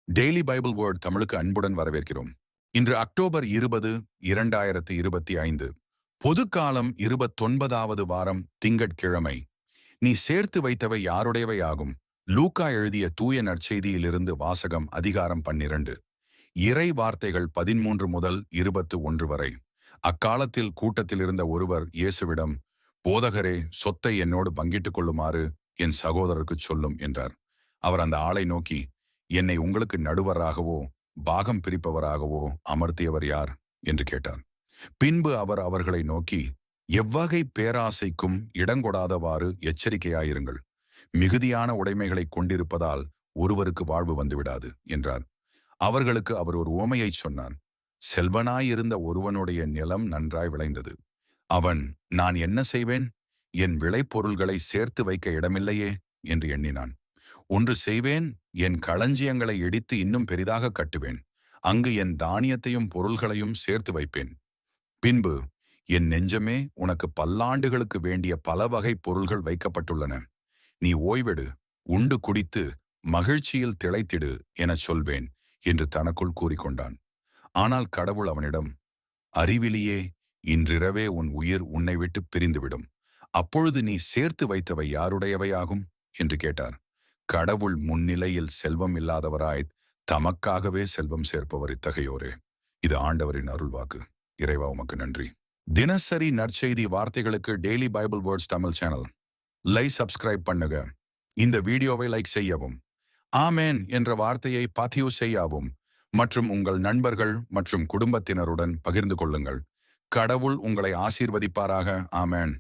Daily Bible word தமிழுக்கு அன்புடன் வரவேற்கிறோம். இன்று அக்டோபர் 20, 2025. பொதுக்காலம் 29வது வாரம் திங்கட்கிழமை. நீ சேர்த்து வைத்தவை யாருடையவை ஆகும்? லூக்கா எழுதிய தூய நற்செய்தியிலிருந்து வாசகம் அதிகாரம் 12. இறை வார்த்தைகள் 13 முதல் 21 வரை. அக்காலத்தில் கூட்டத்தில் இருந்த ஒருவர் இயேசுவிடம், போதகரே, சொத்தை என்னோடு பங்கிட்டுக் கொள்ளுமாறு என் சகோதரருக்குச் சொல்லும் என்றார். அவர் அந்த ஆளை நோக்கி, என்னை உங்களுக்கு நடுவராகவோ பாகம் பிரிப்பவராகவோ அமர்த்தியவர் யார் என்று கேட்டார். பின்பு அவர் அவர்களை நோக்கி, எவ்வகை பேராசைக்கும் இடங்கொடாதவாறு எச்சரிக்கையாயிருங்கள். மிகுதியான உடைமைகளை கொண்டிருப்பதால் ஒருவருக்கு வாழ்வு வந்துவிடாது என்றார். அவர்களுக்கு அவர் ஒரு உவமையை சொன்னார். செல்வனாயிருந்த ஒருவனுடைய நிலம் நன்றாய் விளைந்தது. அவன், நான் என்ன செய்வேன்? என் விளைபொருள்களை சேர்த்து வைக்க இடமில்லையே என்று எண்ணினான். ஒன்று செய்வேன், என் களஞ்சியங்களை இடித்து இன்னும் பெரிதாக கட்டுவேன். அங்கு என் தானியத்தையும் பொருள்களையும் சேர்த்து வைப்பேன். பின்பு, என் நெஞ்சமே, உனக்கு பல்லாண்டுகளுக்கு வேண்டிய பல வகை பொருள்கள் வைக்கப்பட்டுள்ளன. நீ ஓய்வெடு, உண்டு குடித்து மகிழ்ச்சியில் திளைத்திடு எனச் சொல்வேன் என்று தனக்குள் கூறிக்கொண்டான். ஆனால் கடவுள் அவனிடம், அறிவிலியே, இன்றிரவே உன் உயிர் உன்னை விட்டு பிரிந்துவிடும். அப்பொழுது நீ சேர்த்து வைத்தவை யாருடையவையாகும் என்று கேட்டார். கடவுள் முன்னிலையில் செல்வம் இல்லாதவராய் தமக்காகவே செல்வம் சேர்ப்பவர் இத்தகையோரே. இது ஆண்டவரின் அருள்வாக்கு. இறைவா, உமக்கு நன்றி. தினசரி நற்செய்தி வார்த்தைகளுக்கு daily Bible words Tamil channel subscribe பண்ணுங்க. இந்த வீடியோவை லைக் செய்யவும், ஆமேன் என்ற வார்த்தையை பதிவு செய்யவும் மற்றும் உங்கள் நண்பர்கள் மற்றும் குடும்பத்தினருடன் பகிர்ந்து கொள்ளுங்கள். கடவுள் உங்களை ஆசீர்வதிப்பாராக. ஆமேன்.